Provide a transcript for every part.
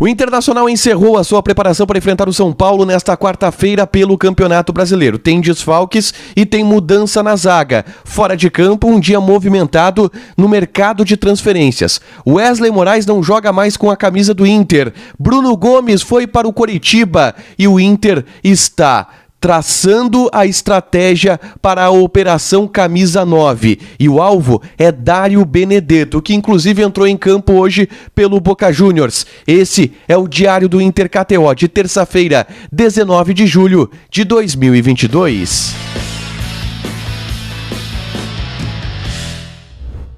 O Internacional encerrou a sua preparação para enfrentar o São Paulo nesta quarta-feira pelo Campeonato Brasileiro. Tem desfalques e tem mudança na zaga. Fora de campo, um dia movimentado no mercado de transferências. Wesley Moraes não joga mais com a camisa do Inter. Bruno Gomes foi para o Coritiba e o Inter está traçando a estratégia para a Operação Camisa 9. E o alvo é Dário Benedetto, que inclusive entrou em campo hoje pelo Boca Juniors. Esse é o Diário do Inter KTO de terça-feira, 19 de julho de 2022.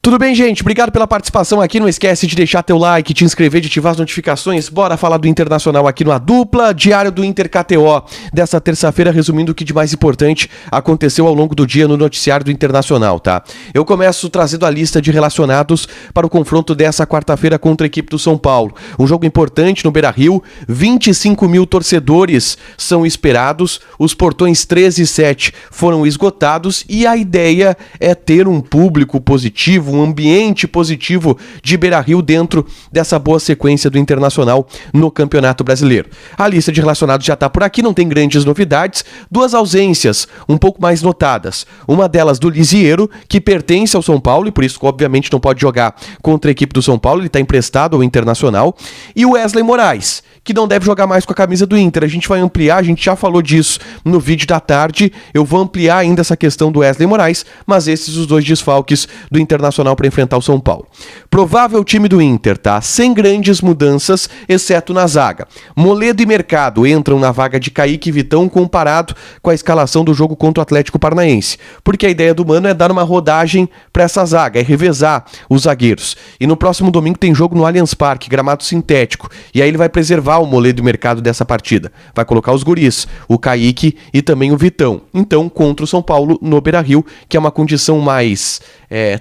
Tudo bem, gente? Obrigado pela participação aqui. Não esquece de deixar teu like, te inscrever, de ativar as notificações. Bora falar do Internacional aqui no A Dupla, Diário do Inter KTO, dessa terça-feira, resumindo o que de mais importante aconteceu ao longo do dia no noticiário do Internacional, tá? Eu começo trazendo a lista de relacionados para o confronto dessa quarta-feira contra a equipe do São Paulo. Um jogo importante no Beira-Rio, 25 mil torcedores são esperados, os portões 13 e 7 foram esgotados e a ideia é ter um público positivo, um ambiente positivo de Beira-Rio dentro dessa boa sequência do Internacional no Campeonato Brasileiro. A lista de relacionados já está por aqui, não tem grandes novidades. Duas ausências um pouco mais notadas. Uma delas do Lisiero, que pertence ao São Paulo e por isso obviamente não pode jogar contra a equipe do São Paulo, ele está emprestado ao Internacional. E o Wesley Moraes, que não deve jogar mais com a camisa do Inter. A gente vai ampliar, a gente já falou disso no vídeo da tarde, eu vou ampliar ainda essa questão do Wesley Moraes, mas esses os dois desfalques do Internacional para enfrentar o São Paulo. Provável time do Inter, tá? Sem grandes mudanças, exceto na zaga. Moledo e Mercado entram na vaga de Kaique e Vitão comparado com a escalação do jogo contra o Atlético Paranaense, porque a ideia do Mano é dar uma rodagem para essa zaga, é revezar os zagueiros. E no próximo domingo tem jogo no Allianz Parque, gramado sintético, e aí ele vai preservar o Moledo e Mercado dessa partida. Vai colocar os guris, o Kaique e também o Vitão. Então, contra o São Paulo no Beira-Rio, que é uma condição mais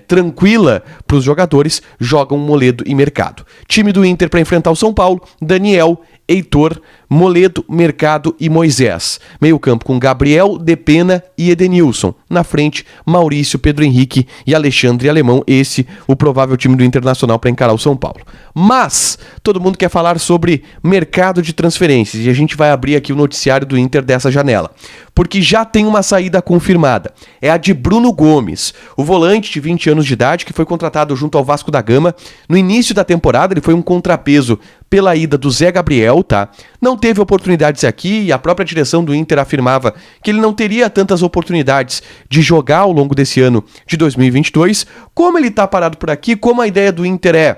tranquila para os jogadores, jogam Moledo e Mercado. Time do Inter para enfrentar o São Paulo: Daniel, Heitor, Moledo, Mercado e Moisés. Meio campo com Gabriel, Depena e Edenilson. Na frente, Maurício, Pedro Henrique e Alexandre Alemão. Esse o provável time do Internacional para encarar o São Paulo. Mas todo mundo quer falar sobre mercado de transferências e a gente vai abrir aqui o noticiário do Inter dessa janela. Porque já tem uma saída confirmada. É a de Bruno Gomes, o volante de 20 anos de idade que foi contratado junto ao Vasco da Gama. No início da temporada ele foi um contrapeso pela ida do Zé Gabriel, tá? Não teve oportunidades aqui e a própria direção do Inter afirmava que ele não teria tantas oportunidades de jogar ao longo desse ano de 2022. Como ele tá parado por aqui, como a ideia do Inter é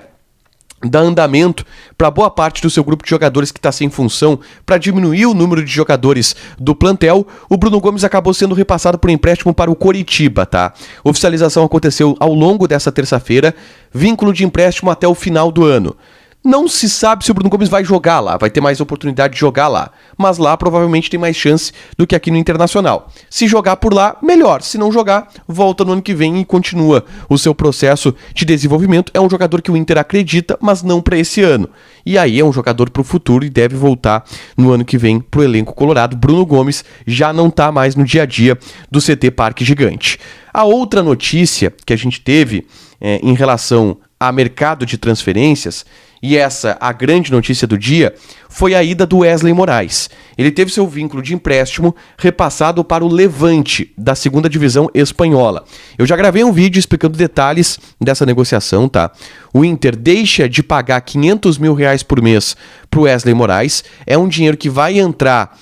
dar andamento para boa parte do seu grupo de jogadores que está sem função, para diminuir o número de jogadores do plantel, o Bruno Gomes acabou sendo repassado por empréstimo para o Coritiba, tá? Oficialização aconteceu ao longo dessa terça-feira, vínculo de empréstimo até o final do ano. Não se sabe se o Bruno Gomes vai jogar lá, vai ter mais oportunidade de jogar lá. Mas lá provavelmente tem mais chance do que aqui no Internacional. Se jogar por lá, melhor. Se não jogar, volta no ano que vem e continua o seu processo de desenvolvimento. É um jogador que o Inter acredita, mas não para esse ano. E aí é um jogador para o futuro e deve voltar no ano que vem para o elenco colorado. Bruno Gomes já não está mais no dia a dia do CT Parque Gigante. A outra notícia que a gente teve em relação a mercado de transferências, e essa a grande notícia do dia, foi a ida do Wesley Moraes. Ele teve seu vínculo de empréstimo repassado para o Levante, da 2ª Divisão Espanhola. Eu já gravei um vídeo explicando detalhes dessa negociação, tá? O Inter deixa de pagar R$500 mil por mês para o Wesley Moraes. É um dinheiro que vai entrar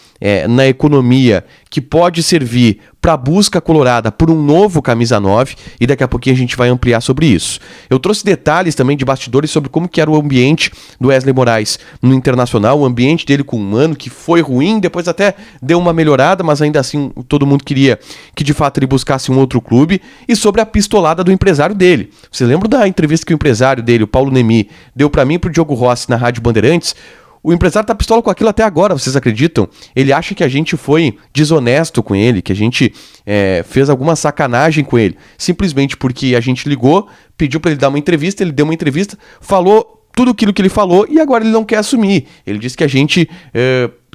na economia, que pode servir para a busca colorada por um novo camisa 9, e daqui a pouquinho a gente vai ampliar sobre isso. Eu trouxe detalhes também de bastidores sobre como que era o ambiente do Wesley Moraes no Internacional, o ambiente dele com o Mano, que foi ruim, depois até deu uma melhorada, mas ainda assim todo mundo queria que de fato ele buscasse um outro clube, e sobre a pistolada do empresário dele. Você lembra da entrevista que o empresário dele, o Paulo Nemi, deu para mim e pro Diogo Rossi na Rádio Bandeirantes? O empresário tá pistola com aquilo até agora, vocês acreditam? Ele acha que a gente foi desonesto com ele, que a gente fez alguma sacanagem com ele, simplesmente porque a gente ligou, pediu para ele dar uma entrevista, ele deu uma entrevista, falou tudo aquilo que ele falou e agora ele não quer assumir. Ele disse que a gente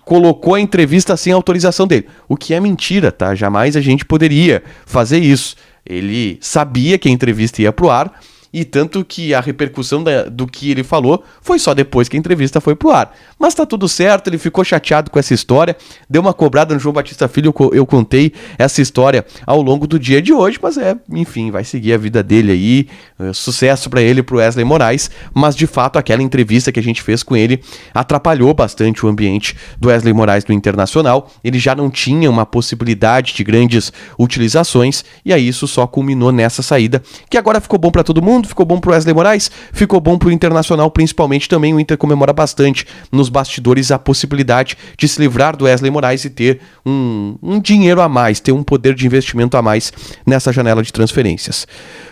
colocou a entrevista sem autorização dele, o que é mentira, tá? Jamais a gente poderia fazer isso. Ele sabia que a entrevista ia pro ar e tanto que a repercussão do que ele falou foi só depois que a entrevista foi pro ar. Mas tá tudo certo, ele ficou chateado com essa história, deu uma cobrada no João Batista Filho, eu contei essa história ao longo do dia de hoje, mas enfim, vai seguir a vida dele aí, sucesso pra ele, pro Wesley Moraes, mas de fato aquela entrevista que a gente fez com ele atrapalhou bastante o ambiente do Wesley Moraes no Internacional, ele já não tinha uma possibilidade de grandes utilizações, e aí isso só culminou nessa saída, que agora ficou bom pra todo mundo, ficou bom pro Wesley Moraes, ficou bom pro Internacional, principalmente também o Inter comemora bastante nos bastidores a possibilidade de se livrar do Wesley Moraes e ter um dinheiro a mais, ter um poder de investimento a mais nessa janela de transferências.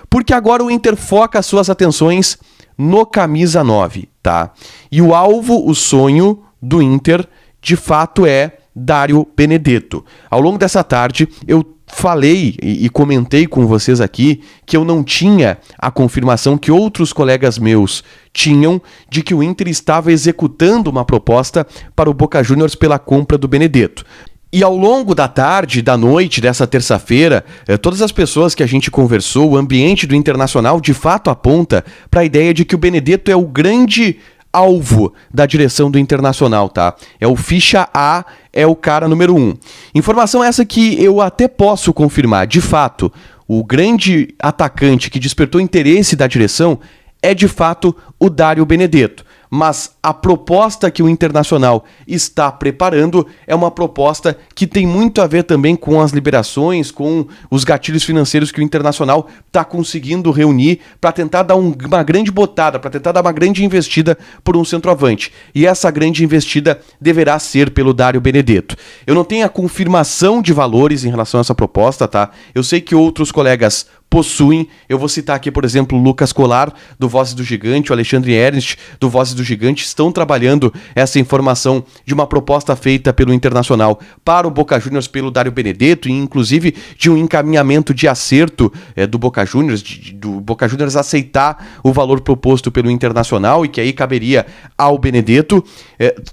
Porque agora o Inter foca as suas atenções no camisa 9, tá? E o alvo, o sonho do Inter, de fato é Dário Benedetto. Ao longo dessa tarde, eu falei e comentei com vocês aqui que eu não tinha a confirmação que outros colegas meus tinham de que o Inter estava executando uma proposta para o Boca Juniors pela compra do Benedetto. E ao longo da tarde, da noite dessa terça-feira, todas as pessoas que a gente conversou, o ambiente do Internacional de fato aponta para a ideia de que o Benedetto é o grande alvo da direção do Internacional, tá? É o ficha A, é o cara número 1. Informação essa que eu até posso confirmar. De fato, o grande atacante que despertou interesse da direção é de fato o Dário Benedetto. Mas a proposta que o Internacional está preparando é uma proposta que tem muito a ver também com as liberações, com os gatilhos financeiros que o Internacional está conseguindo reunir para tentar dar uma grande botada, para tentar dar uma grande investida por um centroavante. E essa grande investida deverá ser pelo Dário Benedetto. Eu não tenho a confirmação de valores em relação a essa proposta, tá? Eu sei que outros colegas possuem. Eu vou citar aqui, por exemplo, o Lucas Colar, do Vozes do Gigante, o Alexandre Ernst, do Vozes do Gigante, estão trabalhando essa informação de uma proposta feita pelo Internacional para o Boca Juniors pelo Dário Benedetto, e inclusive de um encaminhamento de acerto do Boca Juniors, do Boca Juniors aceitar o valor proposto pelo Internacional e que aí caberia ao Benedetto,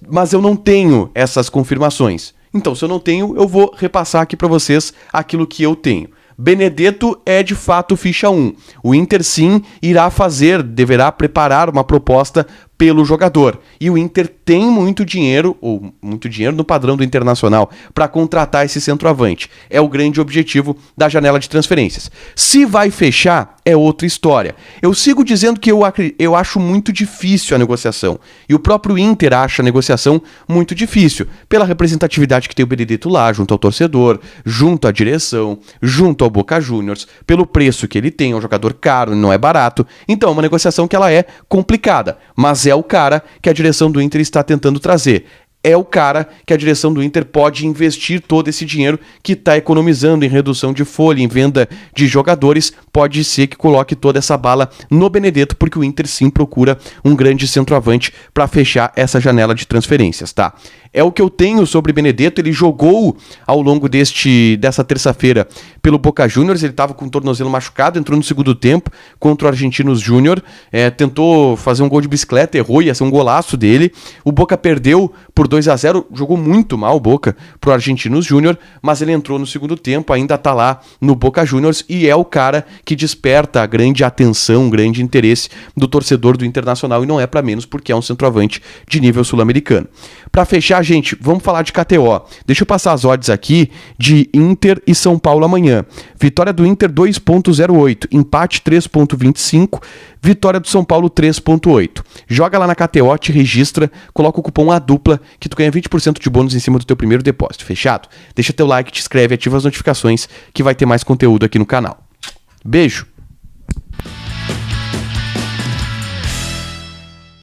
mas eu não tenho essas confirmações. Então, se eu não tenho, eu vou repassar aqui para vocês aquilo que eu tenho. Benedetto é de fato ficha 1. O Inter sim deverá preparar uma proposta pelo jogador. E o Inter tem muito dinheiro no padrão do Internacional, para contratar esse centroavante. É o grande objetivo da janela de transferências. Se vai fechar, é outra história. Eu sigo dizendo que eu acho muito difícil a negociação. E o próprio Inter acha a negociação muito difícil, pela representatividade que tem o Benedetto lá, junto ao torcedor, junto à direção, junto ao Boca Juniors, pelo preço que ele tem, é um jogador caro, não é barato. Então é uma negociação que ela é complicada, mas é o cara que a direção do Inter está tentando trazer. É o cara que a direção do Inter pode investir todo esse dinheiro que está economizando em redução de folha, em venda de jogadores. Pode ser que coloque toda essa bala no Benedetto, porque o Inter sim procura um grande centroavante para fechar essa janela de transferências, tá? É o que eu tenho sobre Benedetto. Ele jogou ao longo dessa terça-feira pelo Boca Juniors. Ele estava com o tornozelo machucado, entrou no segundo tempo contra o Argentinos Júnior, tentou fazer um gol de bicicleta, errou, ia ser um golaço dele. O Boca perdeu por 2-0, jogou muito mal o Boca pro Argentinos Júnior, mas ele entrou no segundo tempo, ainda tá lá no Boca Juniors e é o cara que desperta a grande atenção, um grande interesse do torcedor do Internacional, e não é para menos, porque é um centroavante de nível sul-americano. Para fechar, gente, vamos falar de KTO. Deixa eu passar as odds aqui de Inter e São Paulo amanhã. Vitória do Inter 2.08, empate 3.25, vitória do São Paulo 3.8. Joga lá na KTO, te registra, coloca o cupom ADUPLA que tu ganha 20% de bônus em cima do teu primeiro depósito. Fechado? Deixa teu like, te inscreve, ativa as notificações que vai ter mais conteúdo aqui no canal. Beijo!